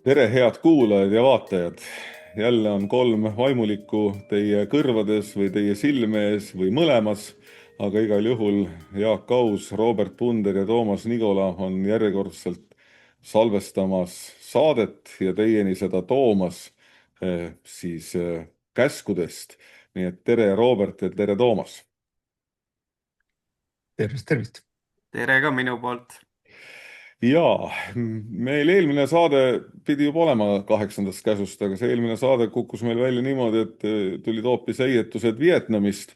Tere, head kuulajad ja vaatajad! Jälle on kolm vaimulikku teie kõrvades või teie silme ees või mõlemas, aga igal juhul Jaak Aus, Robert Punder ja Toomas Nigola on järjekordselt salvestamas saadet ja teieni seda toomas käskudest. Nii et tere, Robert, ja tere, Toomas! Tervist, tervist. Tere ka minu poolt. Jaa, meil eelmine saade pidi juba olema 8. käsust, aga see eelmine saade kukkus meil välja niimoodi, et tulid hoopis heietused Vietnamist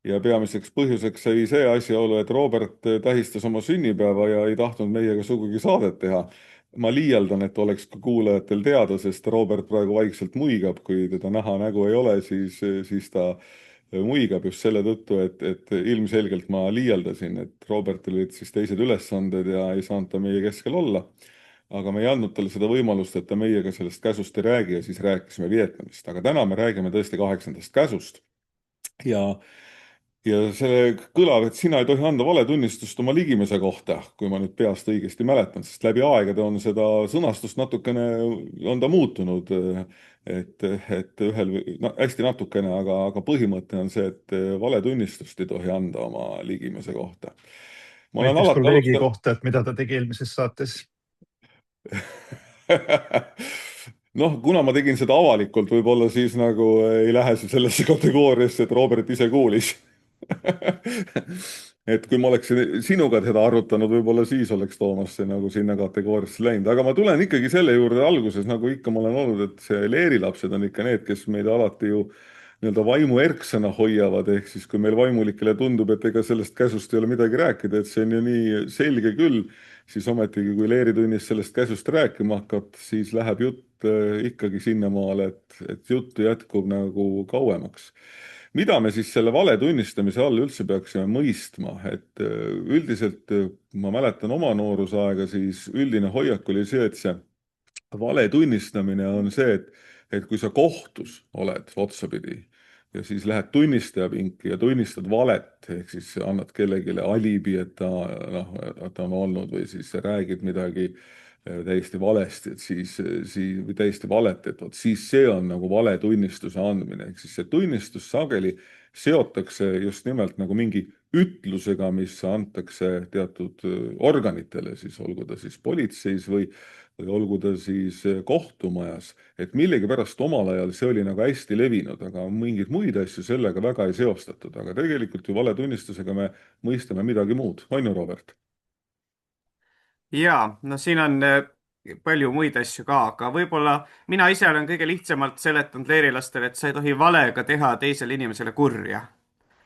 ja peamiseks põhjuseks sai see asjaolu, et Robert tähistas oma sünnipäeva ja ei tahtnud meiega sugugi saadet teha. Ma liialdan, et oleks ka kuulajatel teada, sest Robert praegu vaikselt muigab, kui teda näha nägu ei ole, siis ta muigab just selle tõttu, et ilmselgelt ma liialdasin, et Robertil olid siis teised ülesanded ja ei saanud ta meie keskel olla. Aga me ei andnud talle seda võimalust, et ta meiega sellest käsust ei räägi ja siis rääkisime Vietnamist. Aga täna me räägime tõesti 8. käsust. Ja see kõlab, et sina ei tohi anda valetunnistust oma ligimese kohta, kui ma nüüd peast õigesti mäletan, sest läbi aegade on seda sõnastust natukene, on ta muutunud, et hästi natukene, aga põhimõte on see, et valetunnistust ei tohi anda oma ligimese kohta. Ma olen Näiteks alati kolleegi kohta, et mida ta tegi eelmises saates. Noh, kuna ma tegin seda avalikult, võib-olla siis nagu ei lähe see sellesse kategooriasse, et Robert ise kuulis. Et kui ma oleksin sinuga seda arutanud, võib-olla siis oleks Toomas see nagu sinna kategooriasse läinud. Aga ma tulen ikkagi selle juurde alguses, nagu ikka ma olen olnud, et see leerilapsed on ikka need, kes meid alati ju nii-öelda vaimu erksana hoiavad. Ehk siis, kui meil vaimulikele tundub, et ega sellest käsust ei ole midagi rääkida, et see on ju nii selge küll, siis ometigi, kui leeritunnis sellest käsust rääkima hakkab, siis läheb jutt ikkagi sinnamaale, et juttu jätkub nagu kauemaks. Mida me siis selle vale tunnistamise all üldse peaksime mõistma? Et üldiselt ma mäletan oma noorusaega, siis üldine hoiak oli see, et see vale tunnistamine on see, et kui sa kohtus oled otsapidi ja siis lähed tunnistaja pinki ja tunnistad valet, ehk siis annad kellelegi alibi, et ta on olnud või siis räägid midagi täiesti valesti, et siis või täiesti valet, et siis see on nagu vale tunnistuse andmine. Ehk siis see tunnistus sageli seotakse just nimelt nagu mingi ütlusega, mis antakse teatud organitele, siis olgu ta siis politseis või olgu ta siis kohtumajas, et millegipärast omal ajal see oli nagu hästi levinud, aga mingeid muid asju sellega väga ei seostatud, aga tegelikult ju valetunnistusega me mõistame midagi muud. On ju, Robert? Ja, no siin on palju muid asju ka, aga võib-olla mina ise olen kõige lihtsamalt seletanud leerilastele, et sa ei tohi valega teha teisele inimesele kurja.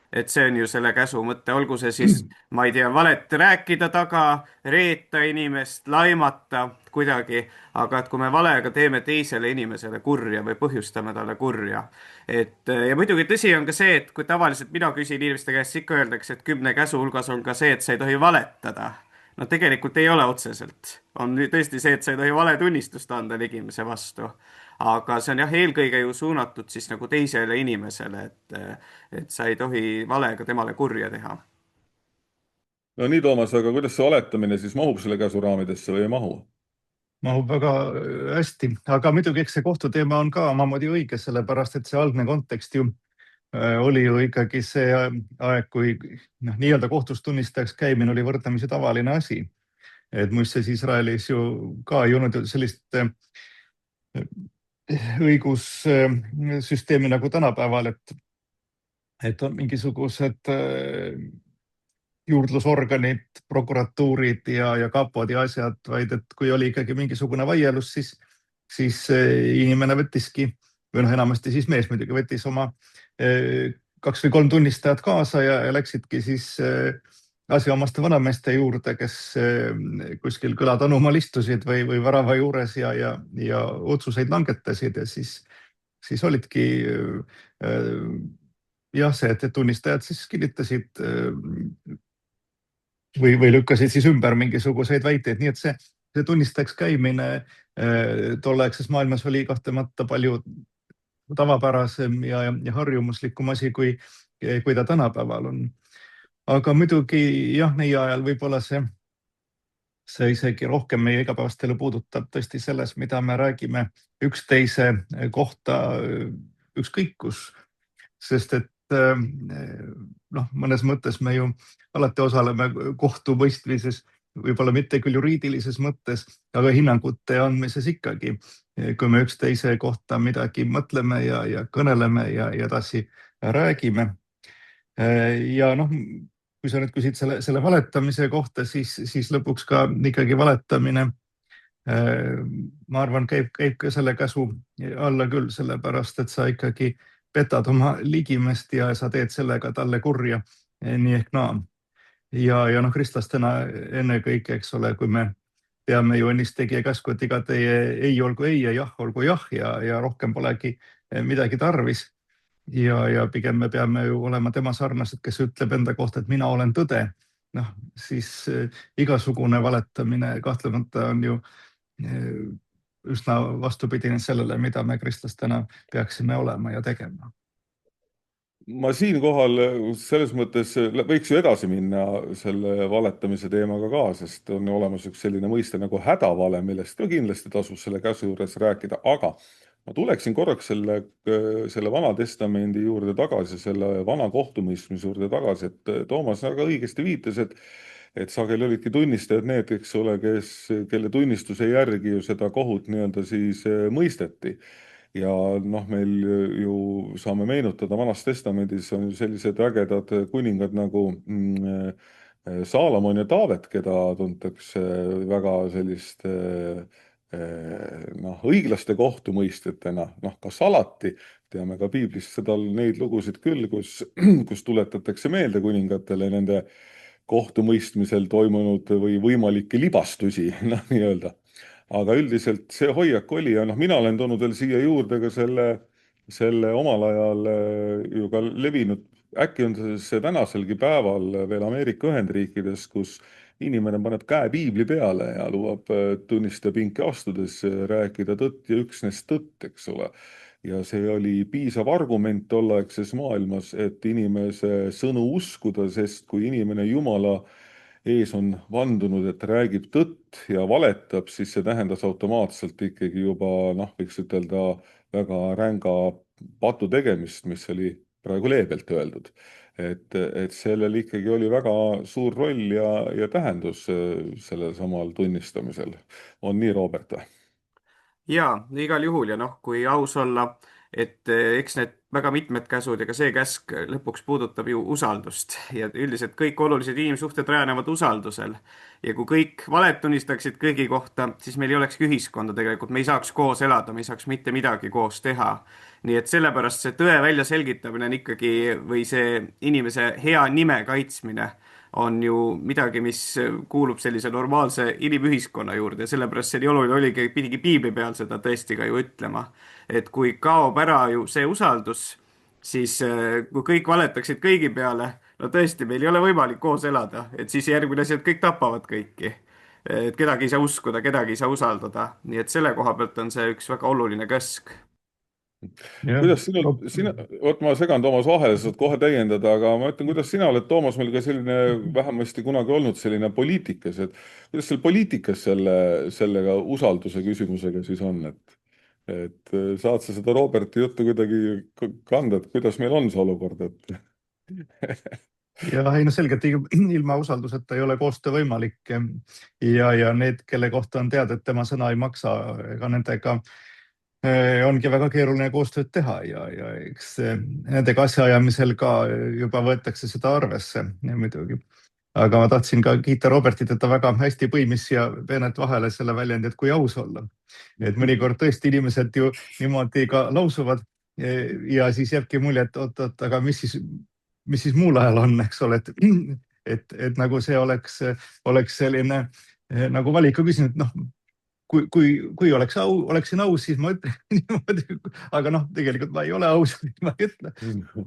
Et see on ju selle käsu mõte, olgu see siis, ma ei tea, valet rääkida taga, reeta inimest, laimata kuidagi, aga et kui me valega teeme teisele inimesele kurja või põhjustame talle kurja. Ja muidugi tõsi on ka see, et kui tavaliselt mina küsin inimeste käest, siis ikka öeldakse, et 10 käsu hulgas on ka see, et sa ei tohi valetada. No tegelikult ei ole otseselt. On tõesti see, et sa ei tohi valetunnistust anda ligimise vastu. Aga see on jah, eelkõige ju suunatud siis nagu teisele inimesele, et sa ei tohi valega temale kurja teha. No nii, Toomas, aga kuidas see valetamine siis mahub selle käsu raamidesse või ei mahu? Mahub väga hästi, aga muidugi eks see kohtuteema on ka omamoodi õige, sellepärast et see algne kontekst ju oli ju ikkagi see aeg, kui nii-öelda kohtus tunnistajaks käimine oli võrdlemisi tavaline asi. Et muuseas Iisraelis ju ka ei olnud sellist õigussüsteemi nagu tänapäeval, et on mingisugused juurdlusorganid, prokuratuurid ja kapod ja asjad, vaid et kui oli ikkagi mingisugune vaielus, siis inimene võttiski, või enamasti siis mees muidugi võttis oma 2 või 3 tunnistajat kaasa ja läksidki siis asjaomaste vanameeste juurde, kes kuskil kõla tanumaal istusid või värava juures ja otsuseid langetasid ja siis olidki jah see, et tunnistajad siis kinnitasid või lükkasid siis ümber mingisuguseid väiteid, nii et see tunnistajaks käimine tolleaegses maailmas oli kahtlemata palju tavapärasem ja harjumuslikum asi, kui ta tänapäeval on. Aga muidugi jah, meie ajal võib-olla see see isegi rohkem meie igapäevast elu puudutab tõesti selles, mida me räägime üksteise kohta ükskõik kus. Sest et mõnes mõttes me ju alati osaleme kohtumõistmises, võib-olla mitte küll juriidilises mõttes, aga hinnangute andmises ikkagi, kui me üksteise kohta midagi mõtleme ja kõneleme ja edasi räägime. Ja kui sa nüüd küsid selle valetamise kohta, siis lõpuks ka ikkagi valetamine, ma arvan, käib ka selle käsu alla küll, sellepärast et sa ikkagi petad oma ligimest ja sa teed sellega talle kurja nii ehk naa. Ja kristlastena ennekõike, eks ole, kui me peame ju ennist tegija käsku, et iga teie ei olgu ei ja jah olgu jah ja rohkem polegi midagi tarvis. Ja pigem me peame ju olema tema sarnased, kes ütleb enda kohta, et mina olen tõde. Siis igasugune valetamine kahtlemata on ju üsna vastupidine sellele, mida me kristlastena peaksime olema ja tegema. Ma siinkohal selles mõttes võiks ju edasi minna selle valetamise teemaga ka, sest on olemas üks selline mõiste nagu hädavale, millest ka kindlasti tasus selle käsu juures rääkida, aga ma tuleksin korraks selle Vana Testamendi juurde tagasi, selle vana kohtumõistmise juurde tagasi, et Toomas väga õigesti viitas, et sageli olidki tunnistajad need, eks ole, kelle tunnistuse järgi ju seda kohut nii-öelda siis mõisteti. Ja meil ju saame meenutada, Vanas Testamendis on sellised ägedad kuningad nagu Saalomon ja Taavet, keda tuntakse väga selliste õiglaste kohtumõistjatena, kas alati, teame ka piiblist neid lugusid küll, kus tuletatakse meelde kuningatele nende kohtumõistmisel toimunud või võimalikke libastusi, nii-öelda. Aga üldiselt see hoiak oli ja mina olen toonud veel siia juurde ka selle omal ajal ju ka levinud, äkki on see tänaselgi päeval veel Ameerika Ühendriikides, kus inimene paneb käe piibli peale ja lubab tunnistajapinki astudes rääkida tõtt ja üksnes tõtt, eks ole. Ja see oli piisav argument tolleaegses maailmas, et inimese sõnu uskuda, sest kui inimene Jumala ees on vandunud, et räägib tõtt ja valetab, siis see tähendas automaatselt ikkagi juba, võiks ütelda, väga ränga patu tegemist, mis oli praegu leebelt öeldud. Et sellel ikkagi oli väga suur roll ja tähendus sellel samal tunnistamisel. On nii, Robert? Jaa, igal juhul ja kui aus olla, et eks need väga mitmed käsud ja ka see käsk lõpuks puudutab ju usaldust ja üldiselt kõik olulised inimsuhted rajanevad usaldusel. Ja kui kõik valet tunnistaksid kõigi kohta, siis meil ei olekski ühiskonda tegelikult, me ei saaks koos elada, me ei saaks mitte midagi koos teha. Nii et sellepärast see tõe väljaselgitamine on ikkagi või see inimese hea nime kaitsmine on ju midagi, mis kuulub sellise normaalse inimühiskonna juurde ja sellepärast see nii oluline pidigi piibli peal seda tõesti ka ju ütlema. Et kui kaob ära ju see usaldus, siis kui kõik valetaksid kõigi peale, no tõesti, meil ei ole võimalik koos elada, et siis järgmine asi, et kõik tapavad kõiki. Et kedagi ei saa uskuda, kedagi ei saa usaldada. Nii et selle koha pealt on see üks väga oluline käsk. Kuidas sina, ma segan Toomas vahele, saad kohe täiendada, aga ma ütlen, kuidas sina oled, Toomas, meil ka selline vähemasti kunagi olnud selline poliitikas, et kuidas seal poliitikas sellega usalduse küsimusega siis on, et saad sa seda Roberti juttu kuidagi kanda, et kuidas meil on see olukord, selgelt ilma usalduseta ei ole koostöö võimalik ja need, kelle kohta on teada, et tema sõna ei maksa, ega nendega ongi väga keeruline koostööd teha ja eks nendega asjaajamisel ka juba võetakse seda arvesse muidugi. Aga ma tahtsin ka kiita Robertit, et ta väga hästi põimis ja peenelt vahele selle väljendi, et kui aus olla. Et mõnikord tõesti inimesed ju niimoodi ka lausuvad ja siis jääbki mulje, et oot, aga mis siis muul ajal on, eks ole, et nagu see oleks selline nagu valiku küsimus, et kui oleksin aus, siis ma ütlen niimoodi, aga tegelikult ma ei ole aus, ma ei ütle.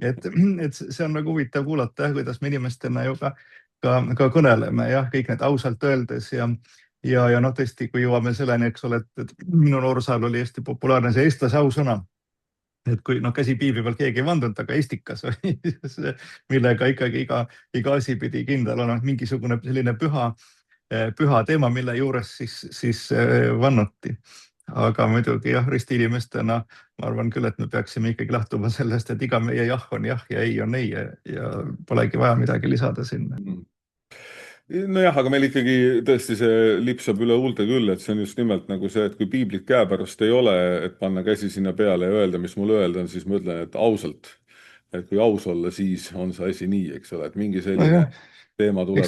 Et see on nagu huvitav kuulata, kuidas me inimestena ju ka kõneleme, kõik need ausalt öeldes ja tõesti, kui jõuame selleni, eks ole, et minu noorusajal oli hästi populaarne see eestlase ausõna. Et kui käsi piibli peal keegi ei vandunud, aga estikas, millega ikkagi iga asi pidi kindel olema, mingisugune selline püha püha teema, mille juures siis vannuti. Aga muidugi jah, ristiinimestena ma arvan küll, et me peaksime ikkagi lähtuma sellest, et iga meie jah on jah ja ei on ei ja polegi vaja midagi lisada sinna. Nojah, aga meil ikkagi tõesti see lipsab üle huulte küll, et see on just nimelt nagu see, et kui piiblit käepärast ei ole, et panna käsi sinna peale ja öelda, mis mul öelda on, siis ma ütlen, et ausalt, et kui aus olla, siis on see asi nii, eks ole, et mingi selline teema tuleb.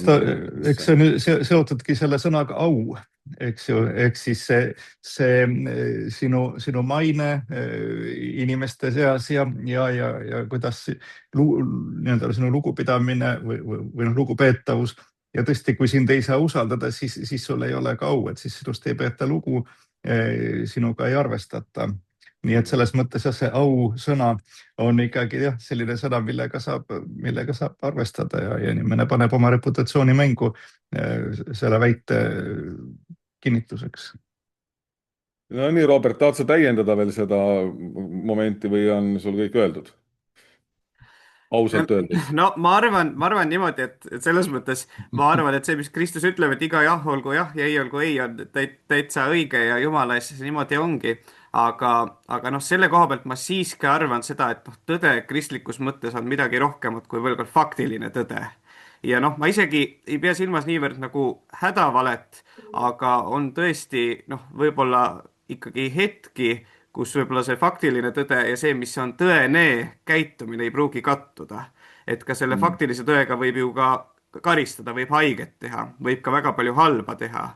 Eks see on seotudki selle sõnaga au, eks ju, ehk siis see sinu maine inimeste seas ja kuidas nii-öelda sinu lugupidamine või lugupeetavus. Ja tõesti, kui sind ei saa usaldada, siis sul ei ole ka au, et siis sinust ei peeta lugu, sinuga ei arvestata. Nii et selles mõttes see au sõna on ikkagi selline sõna, millega saab arvestada ja inimene paneb oma reputatsiooni mängu selle väite kinnituseks. No nii, Robert, tahad sa täiendada veel seda momenti või on sul kõik öeldud? Ausalt öeldes. No ma arvan niimoodi, et selles mõttes ma arvan, et see, mis Kristus ütleb, et iga jah olgu jah ja ei olgu ei, on täitsa õige ja Jumala eest see niimoodi ongi. Aga noh, selle koha pealt ma siiski arvan seda, et tõde kristlikus mõttes on midagi rohkemat kui veel kord faktiline tõde. Ja noh, ma isegi ei pea silmas niivõrd nagu hädavalet, aga on tõesti võib-olla ikkagi hetki, kus võib-olla see faktiline tõde ja see, mis on tõene käitumine, ei pruugi kattuda. Et ka selle faktilise tõega võib ju ka karistada, võib haiget teha, võib ka väga palju halba teha.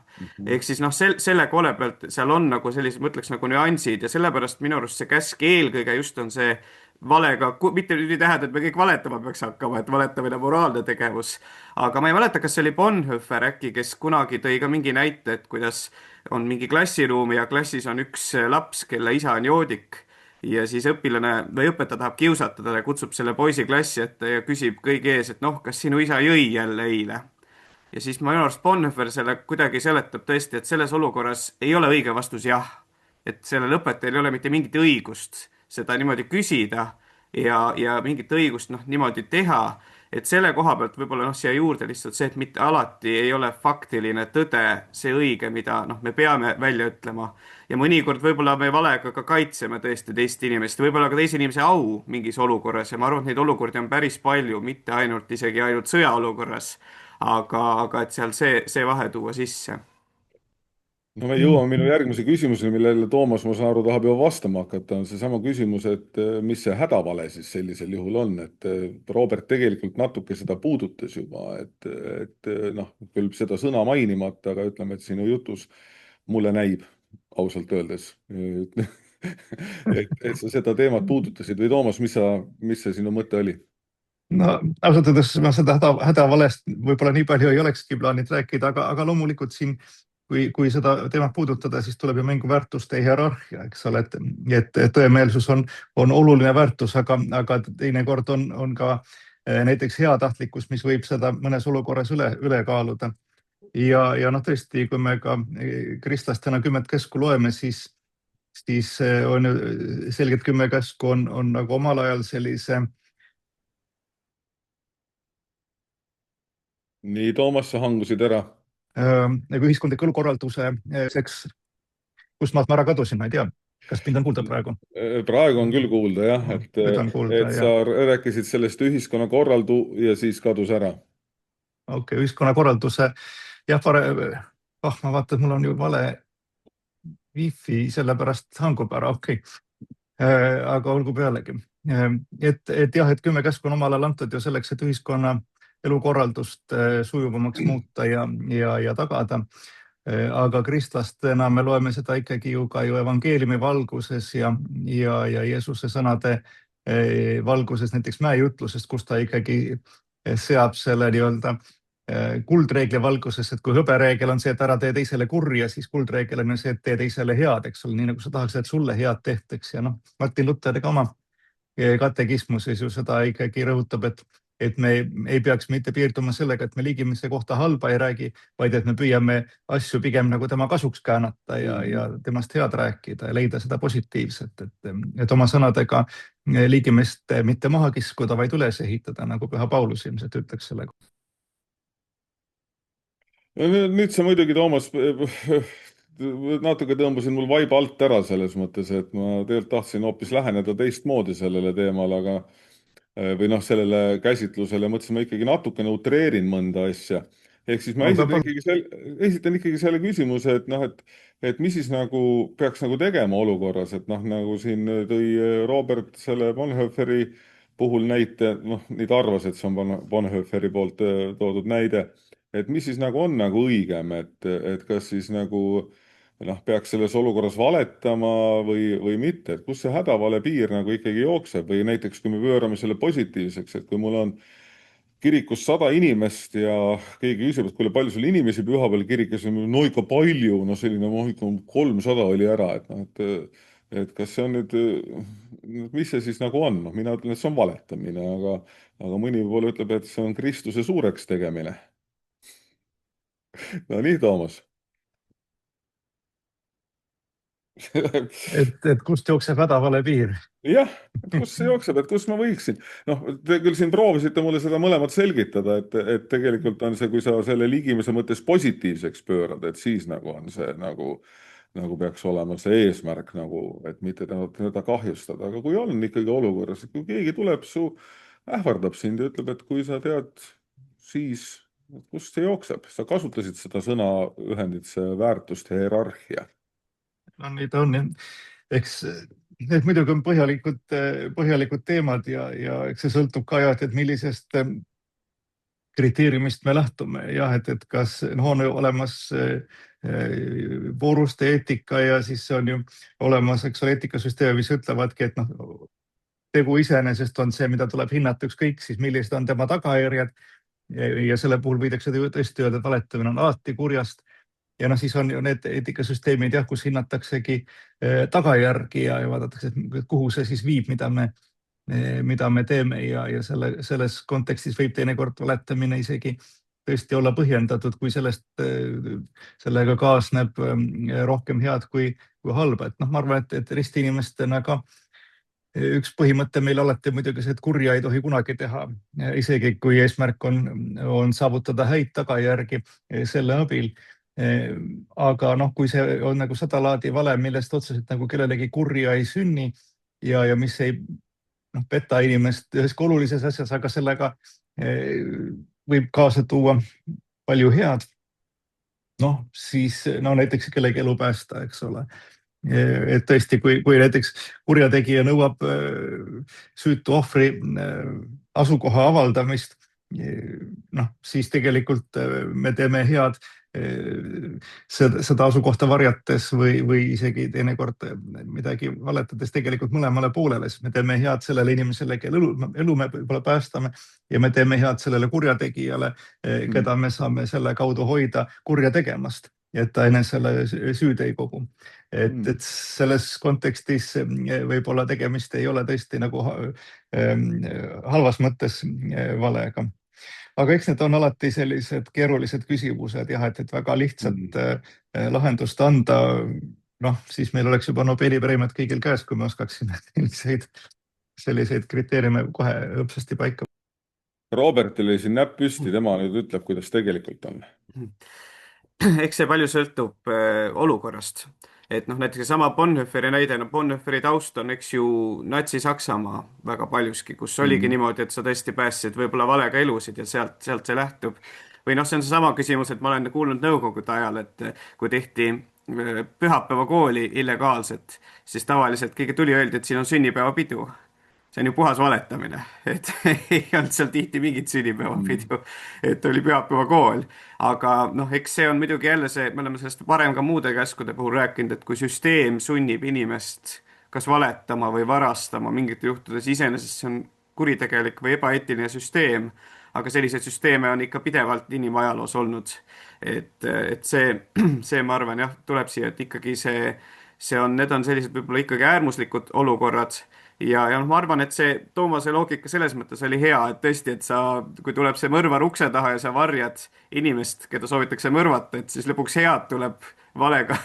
Ehk siis selle koole pealt seal on nagu sellised, ma ütleks nagu nüansid ja sellepärast minu arust see käsk eelkõige just on see valega, mitte nüüd ei tähenda, et me kõik valetama peaks hakkama, et valetamine moraalne tegevus. Aga ma ei mäleta, kas see oli Bonhoeffer äkki, kes kunagi tõi ka mingi näite, et kuidas on mingi klassiruum ja klassis on üks laps, kelle isa on joodik ja siis õpilane või õpetaja tahab kiusatada ja kutsub selle poisi klassi ette ja küsib kõigi ees, et kas sinu isa jõi jälle eile. Ja siis minu arust Bonhoeffer selle kuidagi seletab tõesti, et selles olukorras ei ole õige vastus jah. Et sellel õpetajal ei ole mitte mingit õigust seda niimoodi küsida ja mingit õigust niimoodi teha. Et selle koha pealt võib-olla siia juurde lihtsalt see, et mitte alati ei ole faktiline tõde see õige, mida me peame välja ütlema. Ja mõnikord võib-olla me valega ka kaitseme tõesti teist inimest, võib-olla ka teise inimese au mingis olukorras ja ma arvan, et neid olukordi on päris palju, mitte isegi ainult sõjaolukorras, aga et seal see vahe tuua sisse. No me jõuame minu järgmise küsimuseni, millele Toomas, ma saan aru, tahab juba vastama hakata, on seesama küsimus, et mis see hädavale siis sellisel juhul on, et Robert tegelikult natuke seda puudutas juba, et küll seda sõna mainimata, aga ütleme, et sinu jutus mulle näib ausalt öeldes, et sa seda teemat puudutasid või Toomas, mis see sinu mõte oli? No ausalt öeldes ma seda hädavalest võib-olla nii palju ei olekski plaanid rääkida, aga loomulikult siin kui seda teemat puudutada, siis tuleb ju mängu väärtuste hierarhia, eks ole, et tõemeelsus on oluline väärtus, aga teinekord on ka näiteks heatahtlikkus, mis võib seda mõnes olukorras üle kaaluda. Ja tõesti, kui me ka kristlastena 10 käsku loeme, siis on ju selgelt 10 käsku on nagu omal ajal sellise. Nii, Toomas, sa hangusid ära. Nagu ühiskondliku elukorralduse, kust maalt ma ära kadusin, ma ei tea, kas mind on kuulda praegu? Praegu on küll kuulda jah, et sa rääkisid sellest ühiskonnakorraldu ja siis kadus ära. Okei, ühiskonnakorralduse, jah, ma vaatan, et mul on ju vale wifi, sellepärast hangub ära, okei. Aga olgu pealegi. Et jah, et 10 käsku on omal ajal antud ju selleks, et ühiskonna elukorraldust sujuvamaks muuta ja tagada. Aga kristlastena me loeme seda ikkagi ju ka evangeeliumi valguses ja Jeesuse sõnade valguses, näiteks mäejutlusest, kus ta ikkagi seab selle nii-öelda kuldreegli valguses, et kui hõbereegel on see, et ära tee teisele kurja, siis kuldreegel on see, et tee teisele head, eks ole, nii nagu sa tahaks, et sulle head tehtaks. Ja Martin Luther ka oma katekismuses ju seda ikkagi rõhutab, et me ei peaks mitte piirduma sellega, et me liigimise kohta halba ei räägi, vaid et me püüame asju pigem nagu tema kasuks käänata ja temast head rääkida ja leida seda positiivset, et oma sõnadega liigimist mitte maha kiskuda, vaid üles ehitada, nagu Püha Paulus ilmselt ütleks selle. nüüd sa muidugi, Toomas, natuke tõmbasid mul vaiba alt ära selles mõttes, et ma tegelikult tahtsin hoopis läheneda teistmoodi sellele teemale, aga või noh, sellele käsitlusele mõtlesin, ma ikkagi natukene utreerin mõnda asja. ehk siis ma Olge palun. esitan ikkagi selle küsimuse, et noh, et mis siis nagu peaks nagu tegema olukorras, et noh, nagu siin tõi Robert selle Bonhoefferi puhul näite, noh, nii ta arvas, et see on Bonhoefferi poolt toodud näide, et mis siis nagu on nagu õigem, et kas siis nagu noh, peaks selles olukorras valetama või mitte, et kus see hädavale piir nagu ikkagi jookseb või näiteks, kui me pöörame selle positiivseks, et kui mul on kirikus 100 inimest ja keegi küsib, et kuule, palju sul inimesi pühapäeval kirikus on, no ikka palju, no selline, noh, ikka 300 oli ära, et noh, et kas see on nüüd, mis see siis nagu on, noh, mina ütlen, et see on valetamine, aga mõni võib-olla ütleb, et see on Kristuse suureks tegemine. No nii, Toomas. Et kust jookseb hädavale piir? jah, et kus see jookseb, et kus ma võiksin. noh, te küll siin proovisite mulle seda mõlemat selgitada, et tegelikult on see, kui sa selle ligimise mõttes positiivseks pöörad, et siis nagu on see nagu peaks olema see eesmärk nagu, et mitte teda kahjustada, aga kui on ikkagi olukorras, et kui keegi tuleb ähvardab sind ja ütleb, et kui sa tead, siis kust see jookseb, sa kasutasid seda sõnaühendit, see väärtuste hierarhia. No nii ta on jah. Eks need muidugi on põhjalikud teemad ja eks see sõltub ka jah, et millisest kriteeriumist me lähtume. Jah, et kas on olemas vooruste eetika ja siis on ju olemas, eks ole, eetikasüsteem, mis ütlevadki, et noh, tegu iseenesest on see, mida tuleb hinnata ükskõik siis, millised on tema tagajärjed. Ja selle puhul võidakse tõesti öelda, et valetamine on alati kurjast. Ja noh, siis on ju need eetikasüsteemid jah, kus hinnataksegi tagajärgi ja vaadatakse, et kuhu see siis viib, mida me teeme ja selles kontekstis võib teinekord valetamine isegi tõesti olla põhjendatud, kui sellega kaasneb rohkem head kui halba. Et noh, ma arvan, et ristiinimestena ka üks põhimõte meil alati muidugi see, et kurja ei tohi kunagi teha, isegi kui eesmärk on saavutada häid tagajärgi selle abil. Aga noh, kui see on nagu seda laadi vale, millest otseselt nagu kellelegi kurja ei sünni ja mis ei peta inimest üheski olulises asjas, aga sellega võib kaasa tuua palju head. Noh, siis näiteks kellegi elu päästa, eks ole. Et tõesti, kui näiteks kurjategija nõuab süütu ohvri asukoha avaldamist, noh, siis tegelikult me teeme head seda asukohta varjates või isegi teinekord midagi valetades tegelikult mõlemale poolele, sest me teeme head sellele inimesele, kelle elu me võib-olla päästame ja me teeme head sellele kurjategijale, keda me saame selle kaudu hoida kurja tegemast, et ta enesele süüd ei kogu. Et selles kontekstis võib-olla tegemist ei ole tõesti nagu halvas mõttes valega. Aga eks need on alati sellised keerulised küsimused jah, et väga lihtsalt lahendust anda, noh, siis meil oleks juba Nobeli preemiad kõigil käes, kui me oskaksime selliseid kriteeriume kohe hõpsasti paika. Robertil oli siin näpp püsti, tema nüüd ütleb, kuidas tegelikult on. Eks see palju sõltub olukorrast. Et noh, näiteks sama Bonhoefferi näide, Bonhoefferi taust on, eks ju, Natsi-Saksamaa väga paljuski, kus oligi niimoodi, et sa tõesti päästsid võib-olla valega elusid ja sealt see lähtub. Või noh, see on seesama küsimus, et ma olen kuulnud nõukogude ajal, et kui tehti pühapäevakooli illegaalset, siis tavaliselt keegi tuli, öeldi, et siin on sünnipäevapidu. See on ju puhas valetamine, et ei olnud seal tihti mingit sünnipäevapidu, et oli pühapäevakool. Aga noh, eks see on muidugi jälle see, me oleme sellest varem ka muude käskude puhul rääkinud, et kui süsteem sunnib inimest kas valetama või varastama mingitel juhtudes, iseenesest see on kuritegelik või ebaeetiline süsteem, aga selliseid süsteeme on ikka pidevalt inimajaloos olnud. Et see ma arvan jah, tuleb siia, et ikkagi need on sellised võib-olla ikkagi äärmuslikud olukorrad. Ja ma arvan, et see Toomase loogika selles mõttes oli hea, et tõesti, et kui tuleb see mõrvar ukse taha ja sa varjad inimest, keda soovitakse mõrvata, et siis lõpuks head tuleb valega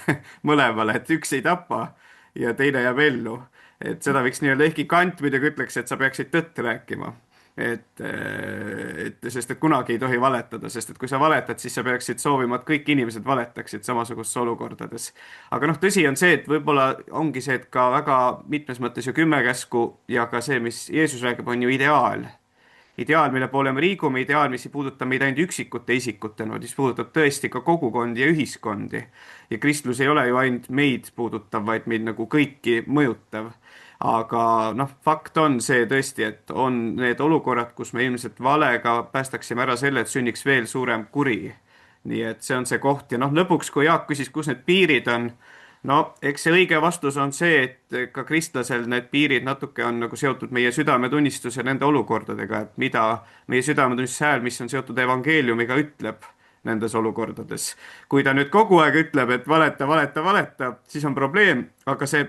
mõlemale, et üks ei tapa ja teine jääb ellu. Et seda võiks nii-öelda, ehkki Kant muidugi ütleks, et sa peaksid tõtt rääkima. Sest et kunagi ei tohi valetada, sest et kui sa valetad, siis sa peaksid soovima, et kõik inimesed valetaksid samasugustes olukordades. aga noh, tõsi on see, et võib-olla ongi see, et ka väga mitmes mõttes ju 10 käsku ja ka see, mis Jeesus räägib, on ju ideaal. Ideaal, mille poole me liigume, ideaal, mis ei puuduta meid ainult üksikute isikutena, vaid mis puudutab tõesti ka kogukondi ja ühiskondi. ja kristlus ei ole ju ainult meid puudutav, vaid meid nagu kõiki mõjutav. aga noh, fakt on see tõesti, et on need olukorrad, kus me ilmselt valega päästaksime ära selle, et sünniks veel suurem kuri. nii et see on see koht ja noh, lõpuks, kui Jaak küsis, kus need piirid on, no eks see õige vastus on see, et ka kristlasel need piirid natuke on nagu seotud meie südametunnistuse nende olukordadega, et mida meie südametunnistuse hääl, mis on seotud evangeeliumiga, ütleb nendes olukordades. kui ta nüüd kogu aeg ütleb, et valeta, valeta, valeta, siis on probleem, aga see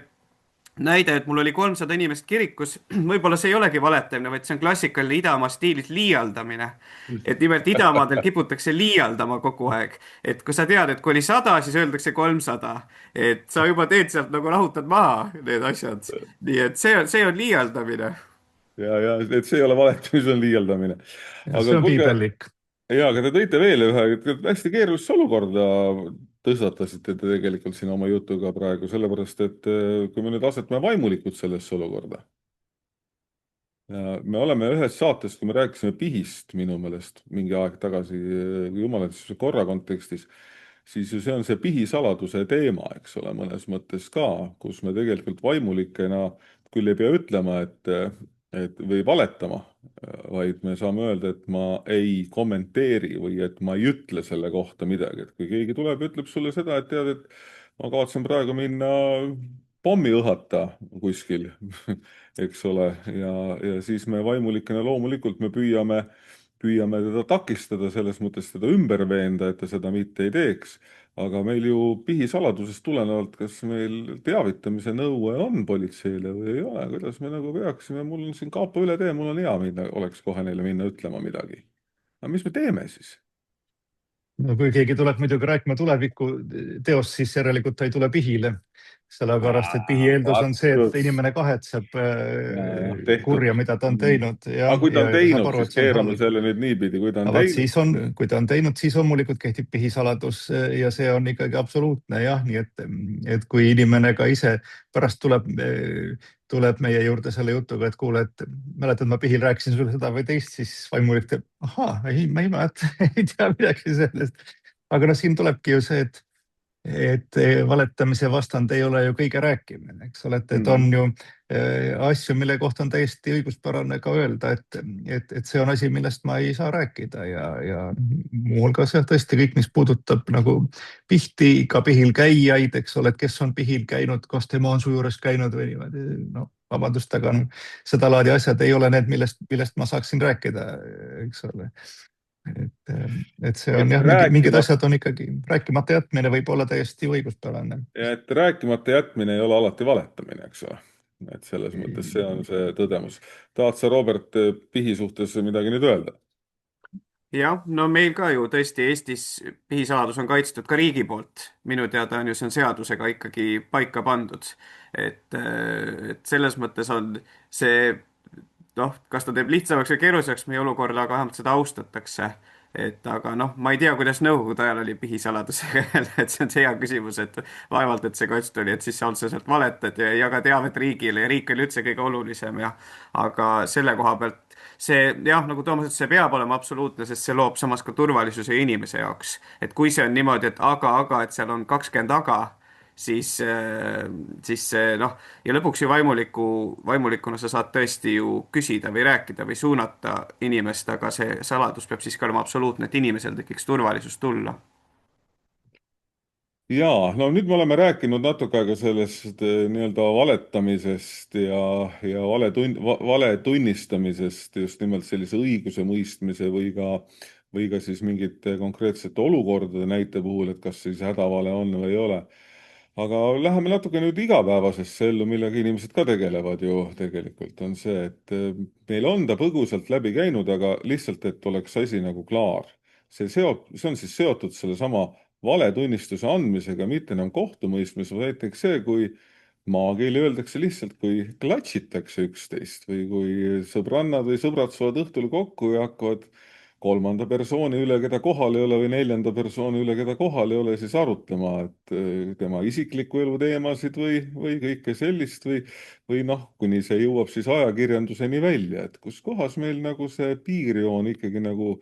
näide, et mul oli 300 inimest kirikus, võib-olla see ei olegi valetamine, vaid see on klassikaline idamaa stiilis liialdamine. et nimelt idamaadel kiputakse liialdama kogu aeg. Et kui sa tead, et kui oli 100, siis öeldakse 300. Et sa juba teed sealt nagu rahutad maha need asjad. Nii et see on liialdamine. ja et see ei ole valetamine, see on liialdamine. Ja see on piibellik. Ja, aga te tõite veel ühe hästi keerulist olukorda, tõstatasite te tegelikult siin oma jutuga praegu, sellepärast et kui me nüüd asetame vaimulikud sellesse olukorda. Me oleme ühes saates, kui me rääkisime pihist minu meelest mingi aeg tagasi jumalatuse korra kontekstis, siis ju see on see pihisaladuse teema, eks ole, mõnes mõttes ka, kus me tegelikult vaimulikena küll ei pea ütlema, või valetama, vaid me saame öelda, et ma ei kommenteeri või et ma ei ütle selle kohta midagi. Et kui keegi tuleb ja ütleb sulle seda, et tead, et ma kavatsen praegu minna pommi õhata kuskil, eks ole, ja siis me vaimulikena loomulikult me püüame teda takistada, selles mõttes teda ümber veenda, et ta seda mitte ei teeks. Aga meil ju pihisaladusest tulenevalt, kas meil teavitamise nõue on politseile või ei ole, kuidas me nagu peaksime, mul on siin kapo üle tee, mul on hea minna, oleks kohe neile minna ütlema midagi. Aga mis me teeme siis? No kui keegi tuleb muidugi rääkima tuleviku teost, siis järelikult ta ei tule pihile. Sellepärast, et pihi eeldus on see, et inimene kahetseb kurja, mida ta on teinud. Aga kui ta on teinud, siis keerame selle nüüd niipidi, kui ta on teinud. Kui ta on teinud, siis loomulikult kehtib pihisaladus ja see on ikkagi absoluutne jah, nii et kui inimene ka ise pärast tuleb meie juurde selle jutuga, et kuule, et mäletad, ma pihil rääkisin sulle seda või teist, siis vaimulik teeb, ahaa, ei, ma ei mäleta, ei tea midagi sellest. Aga no siin tulebki ju see, et valetamise vastand ei ole ju kõige rääkimine, eks ole, et on ju asju, mille kohta on täiesti õiguspärane ka öelda, et see on asi, millest ma ei saa rääkida ja muuhulgas jah, tõesti kõik, mis puudutab nagu pihti, ka pihil käijaid, eks ole, et kes on pihil käinud, kas tema on su juures käinud või niimoodi, no vabandust, aga seda laadi asjad ei ole need, millest ma saaksin rääkida, eks ole. Et see on jah, mingid asjad on ikkagi, rääkimata jätmine võib olla täiesti õiguspärane. Ja et rääkimata jätmine ei ole alati valetamine, eks ole. Et selles mõttes see on see tõdemus. Tahad sa, Robert, pihi suhtes midagi nüüd öelda? Jah, no meil ka ju tõesti Eestis pihisaladus on kaitstud ka riigi poolt. Minu teada on ju see on seadusega ikkagi paika pandud. Et selles mõttes on see, noh, kas ta teeb lihtsamaks või keeruliseks meie olukorda, aga vähemalt seda austatakse. Aga noh, ma ei tea, kuidas nõukogude ajal oli pihisaladusega, et see on see hea küsimus, et vaevalt, et see kaitstud oli, et siis sa otseselt valetad ja ei jaga teavet riigile ja riik oli üldse kõige olulisem ja aga selle koha pealt see jah, nagu Toomas ütles, see peab olema absoluutne, sest see loob samas ka turvalisuse inimese jaoks. Et kui see on niimoodi, et et seal on 20 aga, siis noh, ja lõpuks ju vaimulikuna sa saad tõesti ju küsida või rääkida või suunata inimest, aga see saladus peab siis ka olema absoluutne, et inimesel tekiks turvalisus tulla. Jaa, no nüüd me oleme rääkinud natuke aega sellest nii-öelda valetamisest ja vale tunnistamisest just nimelt sellise õiguse mõistmise või ka siis mingite konkreetsete olukordade näite puhul, et kas siis hädavale on või ei ole. Aga läheme natuke nüüd igapäevasesse ellu, millega inimesed ka tegelevad ju tegelikult, on see, et meil on ta põgusalt läbi käinud, aga lihtsalt, et oleks asi nagu klaar. See on siis seotud selle sama valetunnistuse andmisega, mitte enam kohtumõistmise, vaid näiteks see, kui maakeeli öeldakse lihtsalt, kui klatšitakse üksteist või kui sõbrannad või sõbrad saavad õhtul kokku ja hakkavad kolmanda persooni üle, keda kohal ei ole, või neljanda persooni üle, keda kohal ei ole, siis arutlema, et tema isikliku elu teemasid või kõike sellist või noh, kuni see jõuab siis ajakirjanduseni välja, et kus kohas meil nagu see piirjoon ikkagi nagu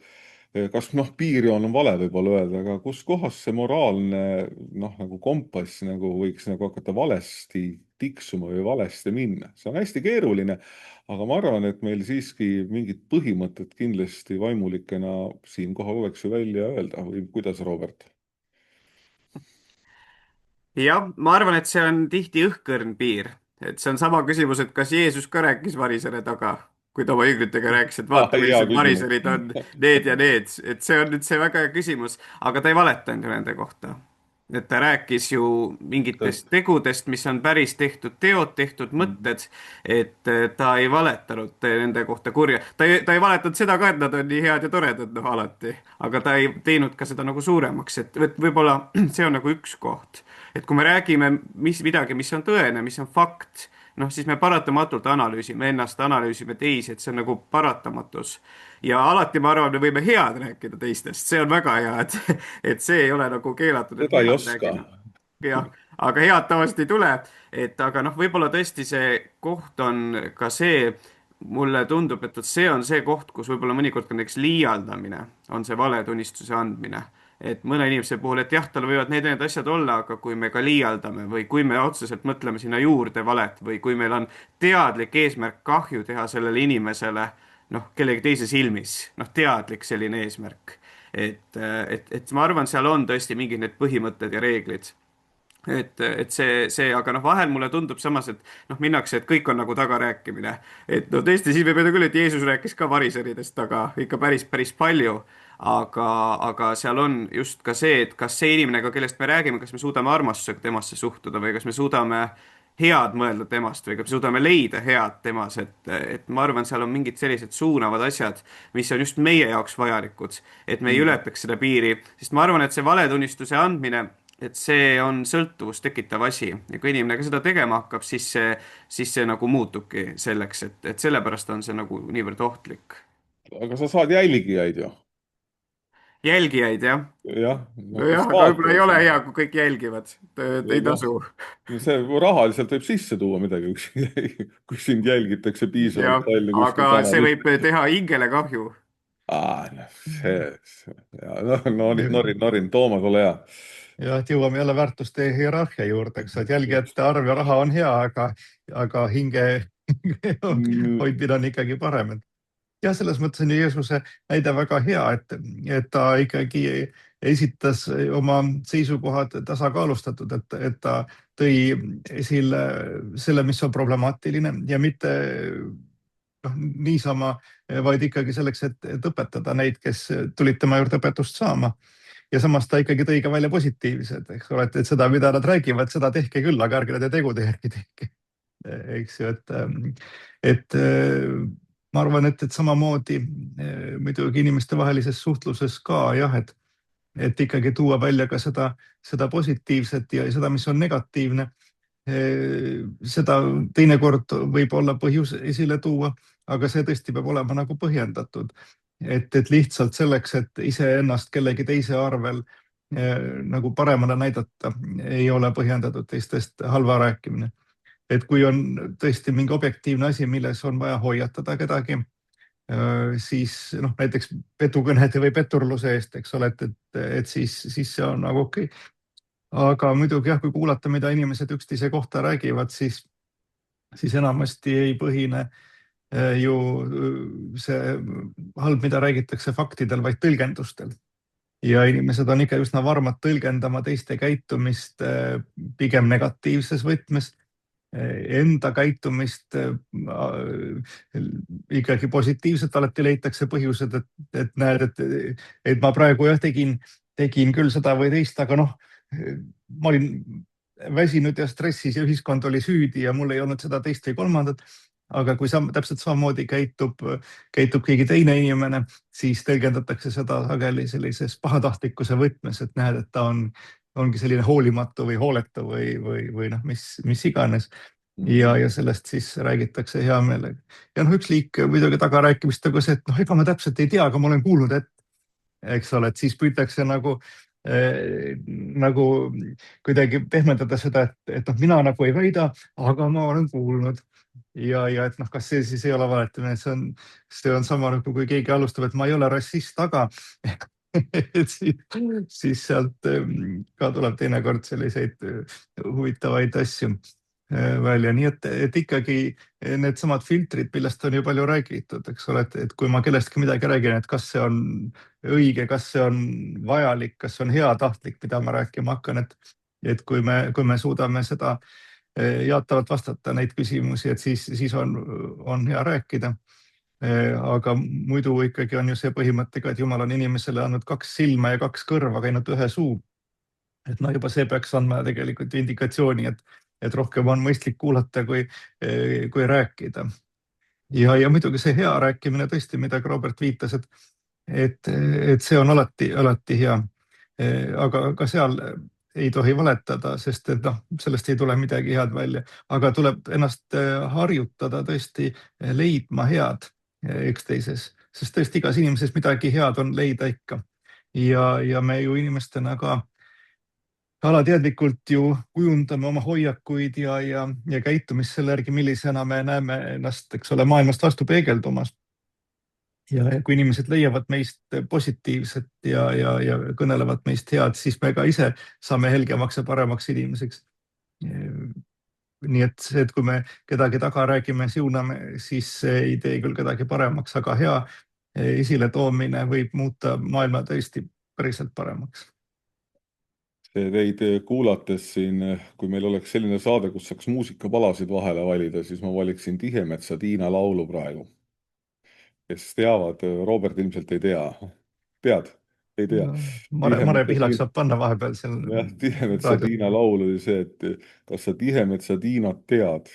kas noh, piirjoon on vale võib-olla öelda, aga kus kohas see moraalne noh, nagu kompass nagu võiks nagu hakata valesti tiksuma või valesti minna. See on hästi keeruline, aga ma arvan, et meil siiski mingid põhimõtted kindlasti vaimulikena siinkohal oleks ju välja öelda või kuidas, Robert? jah, ma arvan, et see on tihti õhkõrn piir. Et see on sama küsimus, et kas Jeesus ka rääkis varisere taga, kui ta oma jüngritega rääkis, et vaata, Hea millised küsimus. variserid on need ja need. Et see on nüüd see väga hea küsimus, aga ta ei valetanud ju nende kohta. Et ta rääkis ju mingitest tegudest, mis on päris tehtud teod, tehtud mõtted, et ta ei valetanud nende kohta kurja. Ta ei valetanud seda ka, et nad on nii head ja toredad, noh alati, aga ta ei teinud ka seda nagu suuremaks, et võib-olla see on nagu üks koht. Et kui me räägime midagi, mis on tõene, mis on fakt, noh, siis me paratamatult analüüsime ennast, analüüsime teisi, et see on nagu paratamatus. Ja alati ma arvan, me võime head rääkida teistest, see on väga hea, et see ei ole nagu keelatud. Seda ei oska. Jah, aga head tavaliselt ei tule, et aga noh, võib-olla tõesti see koht on ka see, mulle tundub, et see on see koht, kus võib-olla mõnikord ka näiteks liialdamine on see valetunnistuse andmine. Et mõne inimese puhul, et jah, tal võivad need asjad olla, aga kui me ka liialdame või kui me otseselt mõtleme sinna juurde valet või kui meil on teadlik eesmärk kahju teha sellele inimesele, noh, kellegi teise silmis, noh, teadlik selline eesmärk. Et ma arvan, seal on tõesti mingid need põhimõtted ja reeglid. Et see, aga noh, vahel mulle tundub samas, et noh, minnakse, et kõik on nagu tagarääkimine. Et no tõesti, siis võib öelda küll, et Jeesus rääkis ka variseridest taga ikka päris palju. Aga seal on just ka see, et kas see inimene, kellest me räägime, kas me suudame armastusega temasse suhtuda või kas me suudame head mõelda temast või kas me suudame leida head temas, et ma arvan, seal on mingid sellised suunavad asjad, mis on just meie jaoks vajalikud, et me ei ületaks seda piiri, sest ma arvan, et see valetunnistuse andmine, et see on sõltuvust tekitav asi ja kui inimene ka seda tegema hakkab, siis see nagu muutubki selleks, et sellepärast on see nagu niivõrd ohtlik. Aga sa saad jälgijaid ju. Jälgijaid, jah? Jah, Nojah, aga võib-olla ei ole hea, kui kõik jälgivad. Ei tasu. See rahaliselt võib sisse tuua midagi, kui sind jälgitakse piisavalt palju. Aga see võib teha hingele kahju. Norin, Toomas, ole hea. Ja, et jõuame jälle väärtuste hierarhia juurde, eks, et jälgijate arv ja raha on hea, aga hinge hoidmine on ikkagi parem. Ja selles mõttes on Jeesuse näide väga hea, et ta ikkagi esitas oma seisukohad tasakaalustatud, et ta tõi esile selle, mis on problemaatiline ja mitte niisama, vaid ikkagi selleks, et õpetada neid, kes tulid tema juurde õpetust saama. Ja samas ta ikkagi tõi ka välja positiivsed, eks ole, et seda, mida nad räägivad, seda tehke küll, aga ärge nende tegude järgi tehke. Eks ju, et ma arvan, et samamoodi muidugi inimeste vahelises suhtluses ka jah, et ikkagi tuua välja ka seda positiivset ja seda, mis on negatiivne. Seda teinekord võib olla põhjus esile tuua, aga see tõesti peab olema nagu põhjendatud. Et lihtsalt selleks, et iseennast kellegi teise arvel nagu paremana näidata, ei ole põhjendatud teistest halva rääkimine. Et kui on tõesti mingi objektiivne asi, milles on vaja hoiatada kedagi, siis näiteks petukõnede või petturluse eest, eks ole, et siis see on nagu okei. Aga muidugi jah, kui kuulata, mida inimesed üksteise kohta räägivad, siis enamasti ei põhine ju see halb, mida räägitakse faktidel, vaid tõlgendustel. Ja inimesed on ikka üsna varmad tõlgendama teiste käitumist pigem negatiivses võtmes, enda käitumist ikkagi positiivselt, alati leitakse põhjused, et näed, et ma praegu jah tegin küll seda või teist, aga ma olin väsinud ja stressis ja ühiskond oli süüdi ja mul ei olnud seda teist või kolmandat. Aga kui täpselt samamoodi käitub keegi teine inimene, siis tõlgendatakse seda sageli sellises pahatahtlikkuse võtmes, et näed, et ta on ongi selline hoolimatu või hooletu või noh, mis iganes. ja sellest siis räägitakse hea meelega. Ja noh, üks liik muidugi tagarääkimist nagu see, et noh, ega ma täpselt ei tea, aga ma olen kuulnud, et eks ole, et siis püütakse nagu kuidagi pehmendada seda, et noh, mina nagu ei väida, aga ma olen kuulnud. ja et noh, kas see siis ei ole valetamine, see on sama nagu kui keegi alustab, et ma ei ole rassist, aga et siis sealt ka tuleb teinekord selliseid huvitavaid asju välja, nii et ikkagi needsamad filtrid, millest on ju palju räägitud, eks ole, et kui ma kellestki midagi räägin, et kas see on õige, kas see on vajalik, kas see on heatahtlik, mida ma rääkima hakkan, et kui me suudame seda jaatavalt vastata neid küsimusi, et siis on hea rääkida. aga muidu ikkagi on ju see põhimõttega, et Jumal on inimesele andnud 2 silma ja 2 kõrva, aga ainult 1 suu. et no juba see peaks andma tegelikult indikatsiooni, et rohkem on mõistlik kuulata kui rääkida. ja muidugi see hea rääkimine tõesti, mida ka Robert viitas, et see on alati hea. aga ka seal ei tohi valetada, sest et noh, sellest ei tule midagi head välja, aga tuleb ennast harjutada tõesti leidma head üksteises, sest tõesti igas inimeses midagi head on leida ikka. ja me ju inimestena ka alateadlikult ju kujundame oma hoiakuid ja käitumist selle järgi, millisena me näeme ennast, eks ole, maailmast vastu peegeldumas. ja kui inimesed leiavad meist positiivset ja kõnelevad meist head, siis me ka ise saame helgemaks ja paremaks inimeseks. nii et see, et kui me kedagi taga räägime, siuname, siis see ei tee küll kedagi paremaks, aga hea esiletoomine võib muuta maailma tõesti päriselt paremaks. Teid kuulates siin, kui meil oleks selline saade, kus saaks muusikapalasid vahele valida, siis ma valiksin Tihemetsa Tiina laulu praegu. Kes teavad, Robert ilmselt ei tea. Tead? Ei tea. Mare Pihlak saab panna vahepeal seal. Jah, Tihemetsa Tiina laul oli see, et kas sa Tihemetsa Tiinat tead?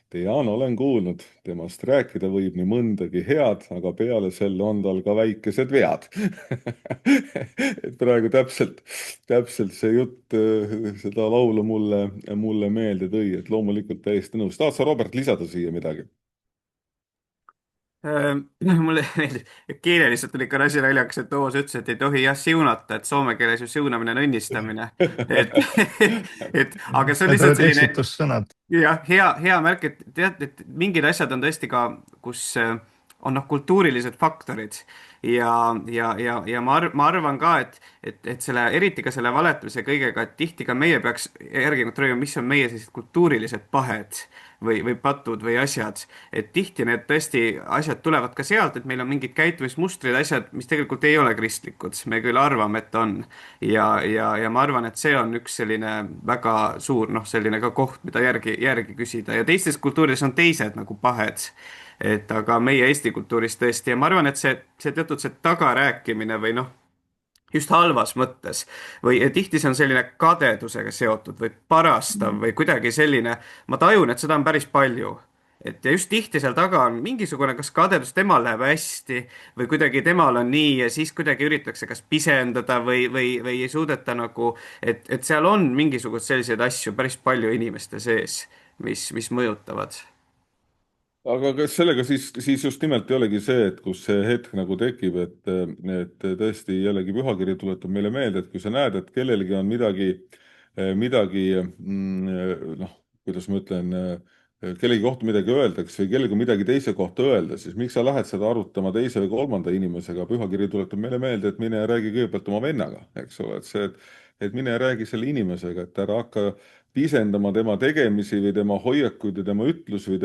Tean, olen kuulnud, temast rääkida võib nii mõndagi head, aga peale selle on tal ka väikesed vead. et praegu täpselt see jutt seda laulu mulle meelde tõi, et loomulikult täiesti nõus. Tahad sa, Robert, lisada siia midagi? Mulle meeldib, keeleliselt oli ikka asi naljakas, et Oos ütles, et ei tohi jah siunata, et soome keeles ju siunamine on õnnistamine. Aga see on lihtsalt selline eksistussõnad. jah, hea märk, et tead, et mingid asjad on tõesti ka, kus on noh, kultuurilised faktorid ja ma arvan ka, et selle, eriti ka selle valetamise kõigega, et tihti ka meie peaks järgi kontrollima, mis on meie sellised kultuurilised pahed või patud või asjad. Et tihti need tõesti asjad tulevad ka sealt, et meil on mingid käitumismustrid, asjad, mis tegelikult ei ole kristlikud. Me küll arvame, et on. Ja ma arvan, et see on üks selline väga suur, noh, selline ka koht, mida järgi küsida. Ja teistes kultuurides on teised nagu pahed. Et aga meie Eesti kultuuris tõesti, ja ma arvan, et see teatud see tagarääkimine või noh, just halvas mõttes või tihti see on selline kadedusega seotud või parastav või kuidagi selline, ma tajun, et seda on päris palju. Et ja just tihti seal taga on mingisugune, kas kadedus, temal läheb hästi või kuidagi temal on nii ja siis kuidagi üritatakse kas pisendada või ei suudeta nagu, et seal on mingisugused selliseid asju päris palju inimeste sees, mis mõjutavad. Aga kas sellega siis just nimelt ei olegi see, et kus see hetk nagu tekib, et tõesti jällegi pühakiri tuletab meile meelde, et kui sa näed, et kellelgi on midagi noh, kuidas ma ütlen, kellegi kohta midagi öeldakse või kellegi midagi teise kohta öelda, siis miks sa lähed seda arutama teise või kolmanda inimesega? Pühakiri tuletab meile meelde, et mine räägi kõigepealt oma vennaga, eks ole, et mine räägi selle inimesega, et ära hakka pisendama tema tegemisi või tema hoiakuid ja tema ütlusi või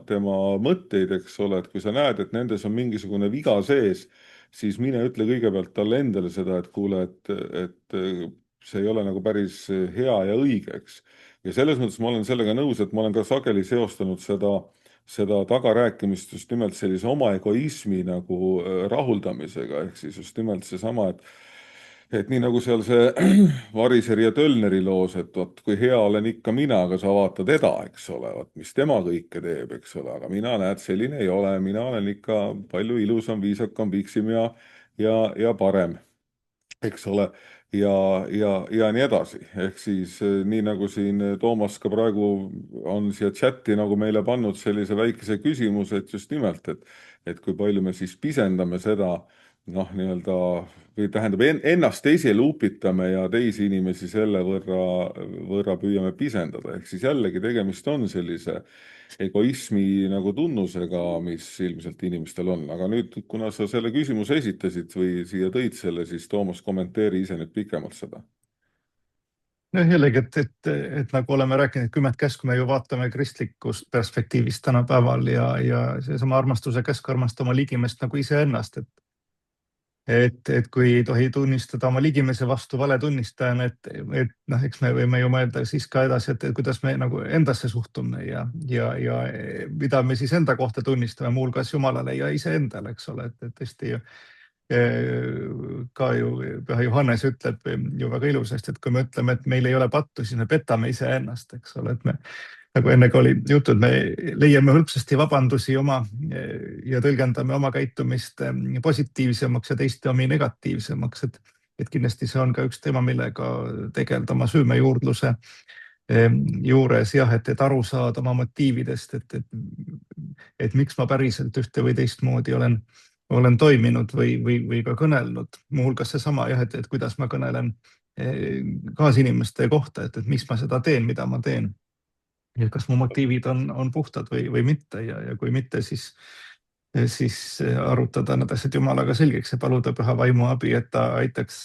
tema mõtteid, eks ole, et kui sa näed, et nendes on mingisugune viga sees, siis mine ütle kõigepealt talle endale seda, et kuule, et see ei ole nagu päris hea ja õige, eks. Ja selles mõttes ma olen sellega nõus, et ma olen ka sageli seostanud seda tagarääkimist just nimelt sellise oma egoismi nagu rahuldamisega, ehk siis just nimelt seesama, et nii nagu seal see Variseri ja Tölneri loos, et vot kui hea olen ikka mina, aga sa vaata teda, eks ole, vot mis tema kõike teeb, eks ole, aga mina näed, selline ei ole, mina olen ikka palju ilusam, viisakam, piksim ja parem. eks ole, ja nii edasi. Ehk siis nii nagu siin Toomas ka praegu on siia chati nagu meile pannud sellise väikese küsimuse, et just nimelt, et kui palju me siis pisendame seda, noh, nii-öelda, või tähendab, ennast esile upitame ja teisi inimesi selle võrra püüame pisendada. Ehk siis jällegi tegemist on sellise egoismi nagu tunnusega, mis ilmselt inimestel on. Aga nüüd, kuna sa selle küsimuse esitasid või siia tõid selle, siis Toomas, kommenteeri ise nüüd pikemalt seda. noh, jällegi, et nagu oleme rääkinud, 10 käsku me ju vaatame kristlikust perspektiivist tänapäeval ja seesama armastuse käsk armasta oma ligimest nagu iseennast, et kui ei tohi tunnistada oma ligimese vastu valetunnistajana, et noh, eks me võime ju mõelda siis ka edasi, et kuidas me nagu endasse suhtume ja mida me siis enda kohta tunnistame, muuhulgas Jumalale ja iseendale, eks ole, et tõesti ka ju Püha Johannes ütleb ju väga ilusasti, et kui me ütleme, et meil ei ole pattu, siis me petame iseennast, eks ole, et me nagu ennegi oli juttu, et me leiame hõlpsasti vabandusi ja tõlgendame oma käitumist positiivsemaks ja teiste omi negatiivsemaks. Et kindlasti see on ka üks teema, millega tegeleda oma süümejuurdluse juures, jah, et aru saada oma motiividest, et miks ma päriselt ühte või teistmoodi olen toiminud või ka kõnelnud. Muuhulgas seesama jah, et kuidas ma kõnelen kaasinimeste kohta, et miks ma seda teen, mida ma teen. Ja kas mu motiivid on puhtad või mitte ja kui mitte, siis arutada need asjad Jumalaga selgeks ja paluda Püha Vaimu abi, et ta aitaks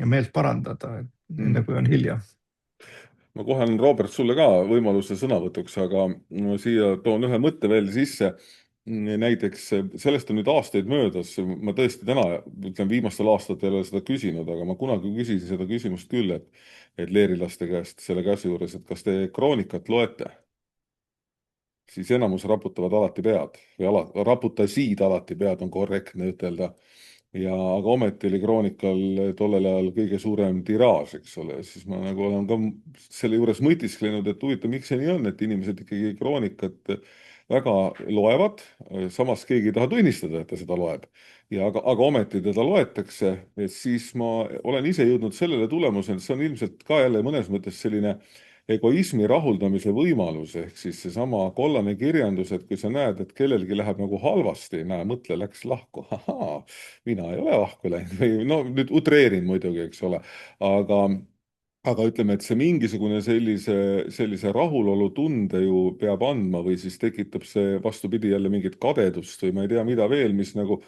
meelt parandada, enne kui on hilja. Ma kohe annan, Robert, sulle ka võimaluse sõnavõtuks, aga ma siia toon ühe mõtte veel sisse. Näiteks sellest on nüüd aastaid möödas, ma tõesti täna, ütlen, viimastel aastatel ei ole seda küsinud, aga ma kunagi küsisin seda küsimust küll, et leerilaste käest selle käsu juures, et kas te kroonikat loete, siis enamus raputavad alati pead või raputasid alati pead, on korrektne ütelda. Aga ometi oli kroonikal tollel ajal kõige suurem tiraaž, eks ole, siis ma nagu olen ka selle juures mõtisklenud, et huvitav, miks see nii on, et inimesed ikkagi kroonikat väga loevad, samas keegi ei taha tunnistada, et ta seda loeb. Aga ometi teda loetakse, et siis ma olen ise jõudnud sellele tulemusele, et see on ilmselt ka jälle mõnes mõttes selline egoismi rahuldamise võimalus, ehk siis seesama kollane kirjandus, et kui sa näed, et kellelgi läheb nagu halvasti, näe, mõtle, läks lahku, ahaa, mina ei ole lahku läinud või no nüüd utreerin muidugi, eks ole, aga ütleme, et see mingisugune sellise rahulolutunde ju peab andma või siis tekitab see vastupidi jälle mingit kadedust või ma ei tea, mida veel, mis nagu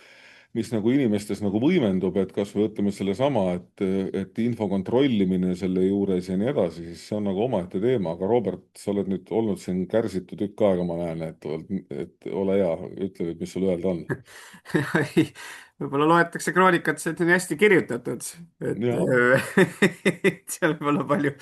inimestes nagu võimendub, et kas või ütleme sellesama, et info kontrollimine selle juures ja nii edasi, siis see on nagu omaette teema. Aga Robert, sa oled nüüd olnud siin kärsitu tükk aega, ma näen, et ole hea, ütle nüüd, mis sul öelda on. Võib-olla loetakse kroonikat, see on hästi kirjutatud, et seal võib olla palju.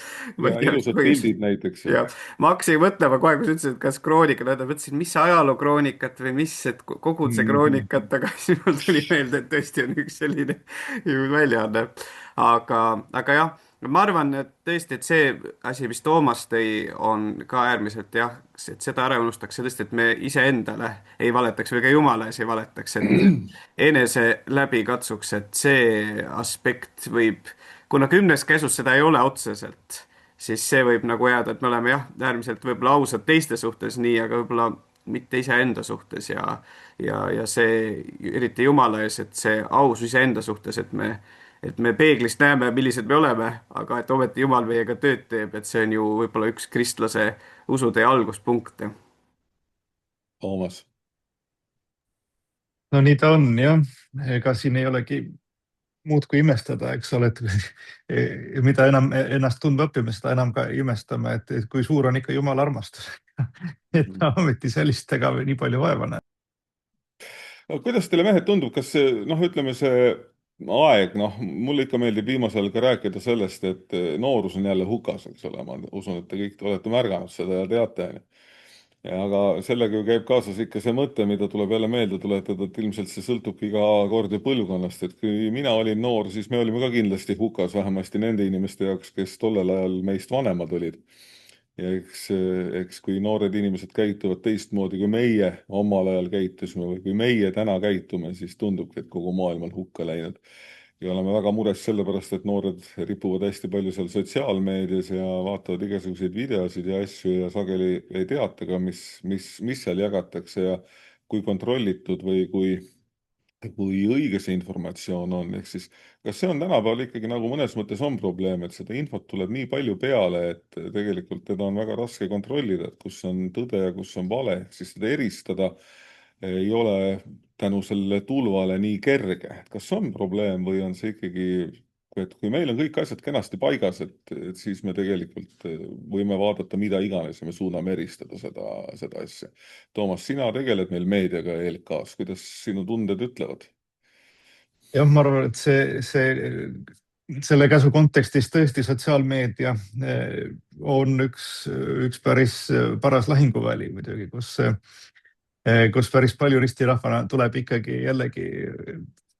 Ja ilusad pildid näiteks. Ja ma hakkasin mõtlema kohe, kui sa ütlesid, et kas kroonika, mõtlesin, mis ajaloo kroonikat või mis, et kogud see kroonikat, aga siis mul tuli meelde, et tõesti on üks selline ju väljaanne. Aga jah, ma arvan, et tõesti, et see asi, mis Toomas tõi, on ka äärmiselt jah, et seda ära unustaks tõesti, et me iseendale ei valetaks või ka Jumala ees ei valetaks, et enese läbi katsuks, et see aspekt võib, kuna 10. käsus seda ei ole otseselt, siis see võib nagu jääda, et me oleme jah, äärmiselt võib-olla ausad teiste suhtes nii, aga võib-olla mitte iseenda suhtes ja see eriti Jumala ees, et see aus iseenda suhtes, et me peeglist näeme, millised me oleme, aga et ometi Jumal meiega tööd teeb, et see on ju võib-olla üks kristlase usutee alguspunkte. Toomas. No nii ta on jah, ega siin ei olegi muud kui imestada, eks ole, et mida enam ennast tundma õpime, seda enam ka imestame, et kui suur on ikka Jumala armastus, et ta ometi sellistega nii palju vaeva näeb. No, kuidas teile, mehed, tundub, kas see, noh, ütleme see aeg, noh, mulle ikka meeldib viimasel ka rääkida sellest, et noorus on jälle hukas, eks ole, ma usun, et te kõik olete märganud seda ja teate. Aga sellega ju käib kaasas ikka see mõte, mida tuleb jälle meelde tuletada, et ilmselt see sõltubki iga kord ju põlvkonnast, et kui mina olin noor, siis me olime ka kindlasti hukas, vähemasti nende inimeste jaoks, kes tollel ajal meist vanemad olid. Ja eks kui noored inimesed käituvad teistmoodi, kui meie omal ajal käitusime või kui meie täna käitume, siis tundubki, et kogu maailm on hukka läinud. ja oleme väga mures sellepärast, et noored ripuvad hästi palju seal sotsiaalmeedias ja vaatavad igasuguseid videosid ja asju ja sageli ei teata ka, mis seal jagatakse ja kui kontrollitud või kui õige see informatsioon on. Ehk siis, kas see on tänapäeval ikkagi nagu mõnes mõttes on probleem, et seda infot tuleb nii palju peale, et tegelikult teda on väga raske kontrollida, et kus on tõde ja kus on vale, ehk siis seda eristada ei ole tänu sellele tulvale nii kerge. Et kas on probleem või on see ikkagi, et kui meil on kõik asjad kenasti paigas, et siis me tegelikult võime vaadata mida iganes ja me suudame eristada seda asja. Toomas, sina tegeled meil meediaga ELK-s, kuidas sinu tunded ütlevad? Jah, ma arvan, et selle käsu kontekstis tõesti sotsiaalmeedia on üks päris paras lahinguväli muidugi, kus päris palju ristirahvana tuleb ikkagi jällegi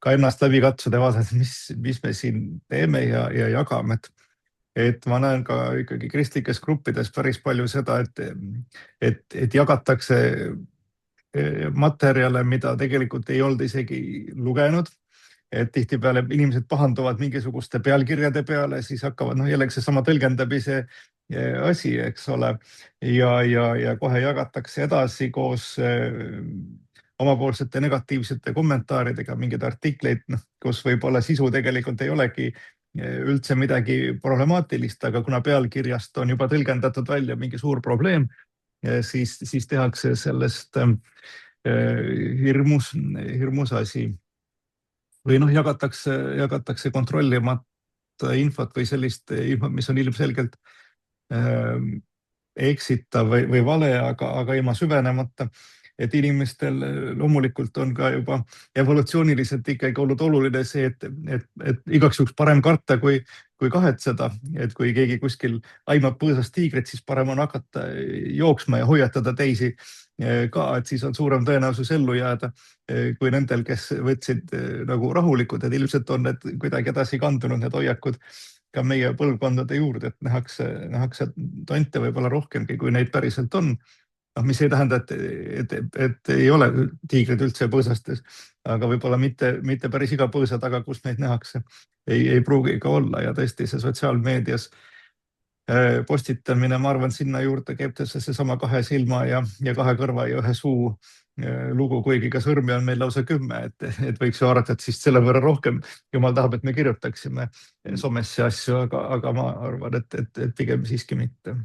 ka ennast läbi katsuda ja vaadata, mis me siin teeme ja jagame. Et ma näen ka ikkagi kristlikes gruppides päris palju seda, et jagatakse materjale, mida tegelikult ei olnud isegi lugenud. Et tihtipeale inimesed pahanduvad mingisuguste pealkirjade peale, siis hakkavad jällegi seesama tõlgendamise asi, eks ole, ja kohe jagatakse edasi koos omapoolsete negatiivsete kommentaaridega mingeid artikleid, kus võib-olla sisu tegelikult ei olegi üldse midagi problemaatilist, aga kuna pealkirjast on juba tõlgendatud välja mingi suur probleem, siis tehakse sellest hirmus asi. Või jagatakse kontrollimata infot või sellist infot, mis on ilmselgelt eksitav või vale, aga ilma süvenemata. Et inimestel loomulikult on ka juba evolutsiooniliselt ikkagi olnud oluline see, et igaks juhuks parem karta kui kahetseda. Et kui keegi kuskil aimab põõsast tiigrit, siis parem on hakata jooksma ja hoiatada teisi ka, et siis on suurem tõenäosus ellu jääda kui nendel, kes võtsid nagu rahulikud, et ilmselt on need kuidagi edasi kandunud, need hoiakud ka meie põlvkondade juurde, et nähakse tonte võib-olla rohkemgi, kui neid päriselt on. Mis ei tähenda, et ei ole tiigrid üldse põõsastes, aga võib-olla mitte päris iga põõsa taga, kus neid nähakse, ei pruugi ka olla. Ja tõesti see sotsiaalmeedias postitamine, ma arvan, sinna juurde käib seesama 2 silma ja 2 kõrva ja 1 suu lugu, kuigi ka sõrmi on meil lausa 10, et võiks ju arvata, et siis selle võrra rohkem jumal tahab, et me kirjutaksime somesse asju, aga ma arvan, et pigem siiski mitte.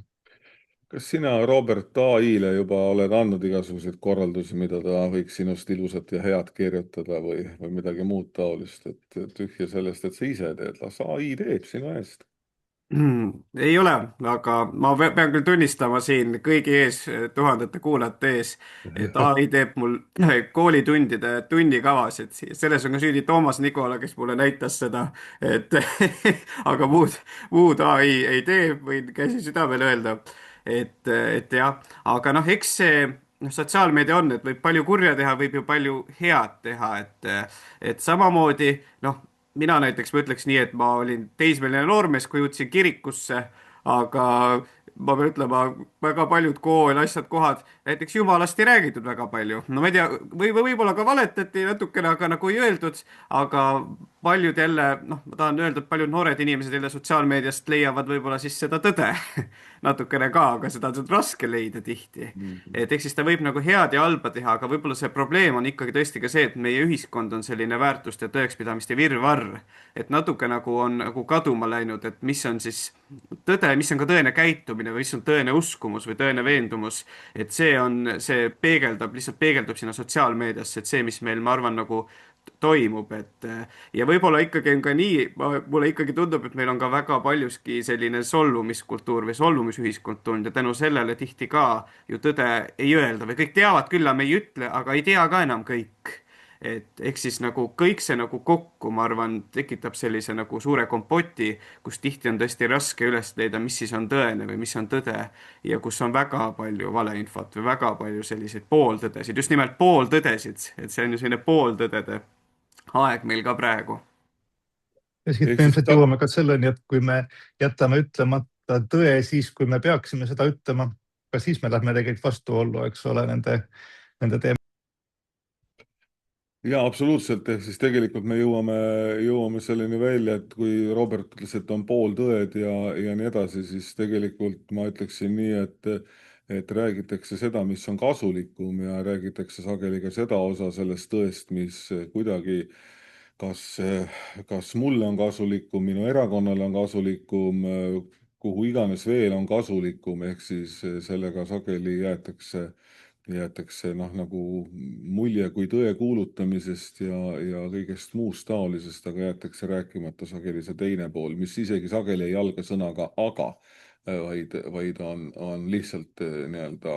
Kas sina, Robert, AI-le juba oled andnud igasuguseid korraldusi, mida ta võiks sinust ilusat ja head kirjutada või midagi muud taolist, et tühja sellest, et sa ise teed, las AI teeb sinu eest? Ei ole, aga ma pean küll tunnistama siin kõigi ees, tuhandete kuulajate ees, et AI teeb mul koolitundide tunnikavasid. Selles on ka süüdi Toomas Nikola, kes mulle näitas seda, et aga muud AI ei tee, võin käsi südamele öelda. Et jah, aga eks see sotsiaalmeedia on, et võib palju kurja teha, võib ju palju head teha, et samamoodi, mina näiteks ma ütleks nii, et ma olin teismeline noormees, kui jõudsin kirikusse, aga ma pean ütlema, väga paljud kool, asjad, kohad, näiteks jumalast ei räägitud väga palju. No ma ei tea, võib-olla ka valetati natukene, aga nagu ei öeldud, aga paljud jälle, ma tahan öelda, et paljud noored inimesed jälle sotsiaalmeediast leiavad võib-olla siis seda tõde natukene ka, aga seda on raske leida tihti. Et ehk siis ta võib nagu head ja halba teha, aga võib-olla see probleem on ikkagi tõesti ka see, et meie ühiskond on selline väärtuste ja tõekspidamiste virvarr, et natuke nagu on nagu kaduma läinud, et mis on siis tõde, mis on ka tõene käitumine või mis on tõene uskumus või tõene veendumus, et see lihtsalt peegeldub sinna sotsiaalmeediasse, et see, mis meil, ma arvan, nagu toimub, ja võib-olla ikkagi on ka nii, mulle ikkagi tundub, et meil on ka väga paljuski selline solvumiskultuur või solvumisühiskond tulnud ja tänu sellele tihti ka ju tõde ei öelda või kõik teavad küll, aga me ei ütle, aga ei tea ka enam kõik. Et ehk siis nagu kõik see nagu kokku, ma arvan, tekitab sellise nagu suure kompoti, kus tihti on tõesti raske üles leida, mis siis on tõene või mis on tõde ja kus on väga palju valeinfot või väga palju selliseid pooltõdesid, just nimelt pooltõdesid, et see on ju selline pooltõdede aeg meil ka praegu. Ja siis me ilmselt jõuame ka selleni, et kui me jätame ütlemata tõe siis, kui me peaksime seda ütlema, ka siis me lähme tegelikult vastuollu, eks ole, nende teemade. ja absoluutselt, ehk siis tegelikult me jõuame selleni välja, et kui Robert ütles, et on pooltõed ja nii edasi, siis tegelikult ma ütleksin nii, et räägitakse seda, mis on kasulikum ja räägitakse sageli ka seda osa sellest tõest, mis kuidagi kas, kas mulle on kasulikum, minu erakonnale on kasulikum, kuhu iganes veel on kasulikum, ehk siis sellega sageli jäetakse noh, nagu mulje kui tõe kuulutamisest ja kõigest muust taolisest, aga jäetakse rääkimata sageli see teine pool, mis isegi sageli ei alga sõnaga aga, vaid on lihtsalt nii-öelda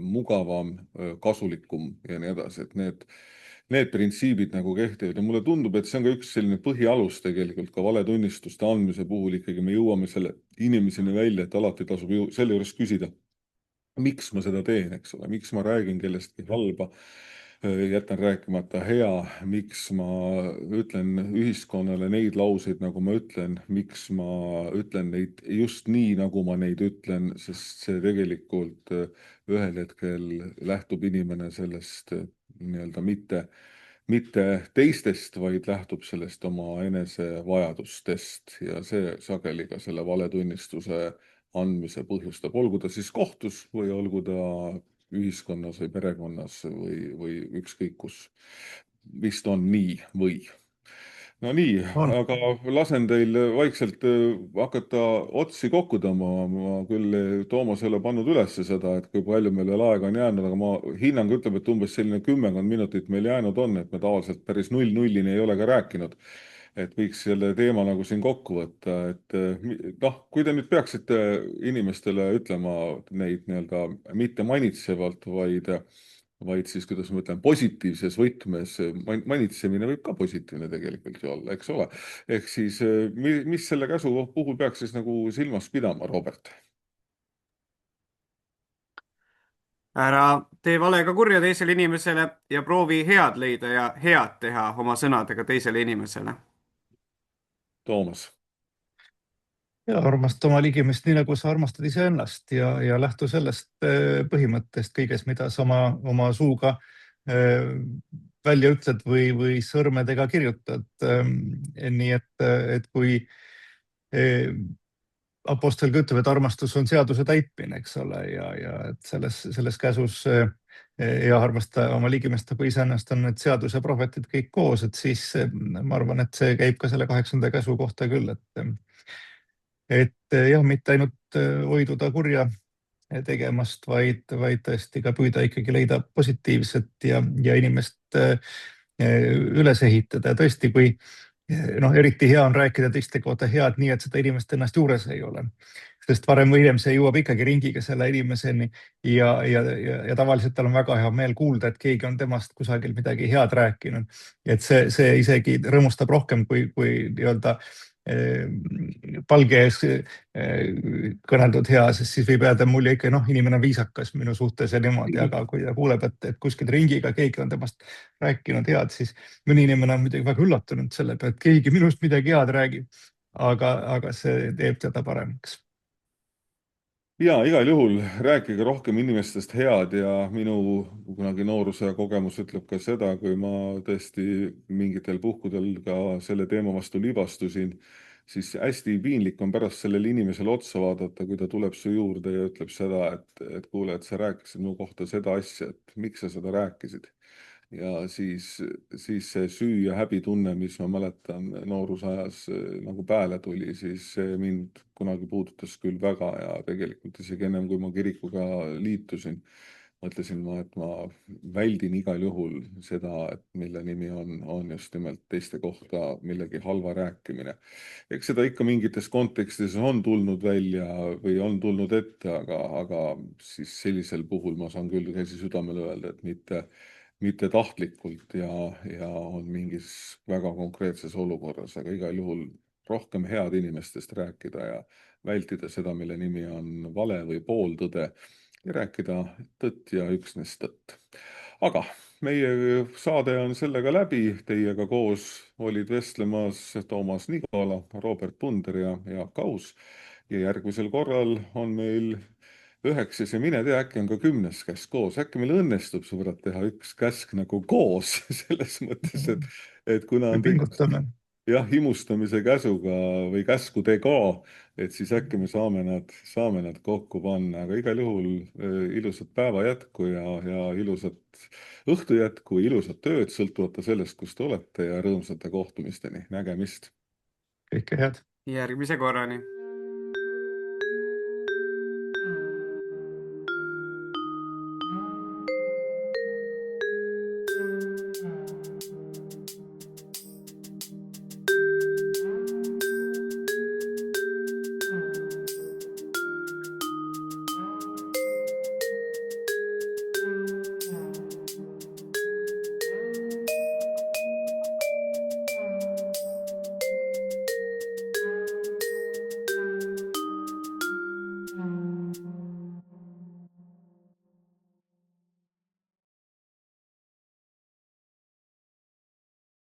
mugavam, kasulikum ja nii edasi, et need printsiibid nagu kehtivad ja mulle tundub, et see on ka üks selline põhialus tegelikult ka valetunnistuste andmise puhul ikkagi me jõuame selle inimeseni välja, et alati tasub ju selle juures küsida, miks ma seda teen, eks ole, miks ma räägin kellestki halba, jätan rääkimata hea, miks ma ütlen ühiskonnale neid lauseid, nagu ma ütlen, miks ma ütlen neid just nii, nagu ma neid ütlen, sest see tegelikult ühel hetkel lähtub inimene sellest nii-öelda mitte teistest, vaid lähtub sellest oma enese vajadustest ja see sageli ka selle valetunnistuse andmise põhjustab, olgu ta siis kohtus või olgu ta ühiskonnas või perekonnas või ükskõik kus. Vist on nii või? No nii, on. aga lasen teil vaikselt hakata otsi kokku tõmbama. Ma küll Toomas ei ole pannud üles seda, et kui palju meil veel aega on jäänud, aga ma hinnang ütleb, et umbes selline 10 minutit meil jäänud on, et me tavaliselt päris nullini ei ole ka rääkinud. Et võiks selle teema nagu siin kokku võtta, et noh, kui te nüüd peaksite inimestele ütlema neid nii-öelda mitte manitsevalt, vaid siis, kuidas ma ütlen, positiivses võtmes, manitsemine võib ka positiivne tegelikult ju olla, eks ole. Ehk siis, mis selle käsu puhul peaks siis nagu silmas pidama, Robert? ära tee valega kurja teisele inimesele ja proovi head leida ja head teha oma sõnadega teisele inimesele. Toomas. Ja armasta oma ligimest nii, nagu sa armastad iseennast ja lähtu sellest põhimõttest kõiges, mida sa oma suuga välja ütled või sõrmedega kirjutad. Nii et kui Apostel ka ütleb, et armastus on seaduse täitmine, eks ole, ja et selles käsus ja armasta oma ligimest nagu iseennast on need seadus ja prohvetid kõik koos, et siis ma arvan, et see käib ka selle 8. käsu kohta küll, et jah, mitte ainult hoiduda kurja tegemast, vaid tõesti ka püüda ikkagi leida positiivset ja inimest üles ehitada. Ja tõesti, kui noh, eriti hea on rääkida teiste kohta head nii, et seda inimest ennast juures ei ole. Sest varem või hiljem see jõuab ikkagi ringiga selle inimeseni ja tavaliselt tal on väga hea meel kuulda, et keegi on temast kusagil midagi head rääkinud. Et see isegi rõõmustab rohkem kui nii-öelda palge ees kõneldud hea, sest siis võib jääda mulje ikka, noh, inimene on viisakas minu suhtes ja niimoodi, aga kui ta kuuleb, et kuskil ringiga keegi on temast rääkinud head, siis mõni inimene on muidugi väga üllatunud selle peale, et keegi minust midagi head räägib, aga see teeb teda paremaks. Ja igal juhul rääkige rohkem inimestest head ja minu kunagi nooruse kogemus ütleb ka seda, kui ma tõesti mingitel puhkudel ka selle teema vastu libastusin, siis hästi piinlik on pärast sellele inimesele otsa vaadata, kui ta tuleb su juurde ja ütleb seda, et kuule, et sa rääkisid mu kohta seda asja, et miks sa seda rääkisid. Ja siis see süü ja häbitunne, mis ma mäletan noorusajas nagu pääle tuli, siis see mind kunagi puudutas küll väga ja tegelikult isegi ennem, kui ma kirikuga liitusin, mõtlesin ma, et ma väldin igal juhul seda, et mille nimi on just nimelt teiste kohta millegi halva rääkimine. Eks seda ikka mingites kontekstides on tulnud välja või on tulnud ette, aga siis sellisel puhul ma saan küll käsi südamele öelda, et mitte tahtlikult ja on mingis väga konkreetses olukorras, aga igal juhul rohkem head inimestest rääkida ja vältida seda, mille nimi on vale või pooltõde ja rääkida tõtt ja üksnes tõtt. Aga meie saade on sellega läbi. Teiega koos olid vestlemas Toomas Nigala, Robert Punder ja Jaak Aus. Ja järgmisel korral on meil 9. ja mine tea, äkki on ka 10. käsk koos, äkki meil õnnestub, sõbrad, teha üks käsk nagu koos selles mõttes, et kuna me on tegemist pingutame. jah, himustamise käsuga või käskudega, et siis äkki me saame nad kokku panna, aga igal juhul ilusat päeva jätku ja ilusat õhtu jätku, ilusat tööd, sõltumata sellest, kus te olete ja rõõmsate kohtumisteni, nägemist. Kõike head. järgmise korrani.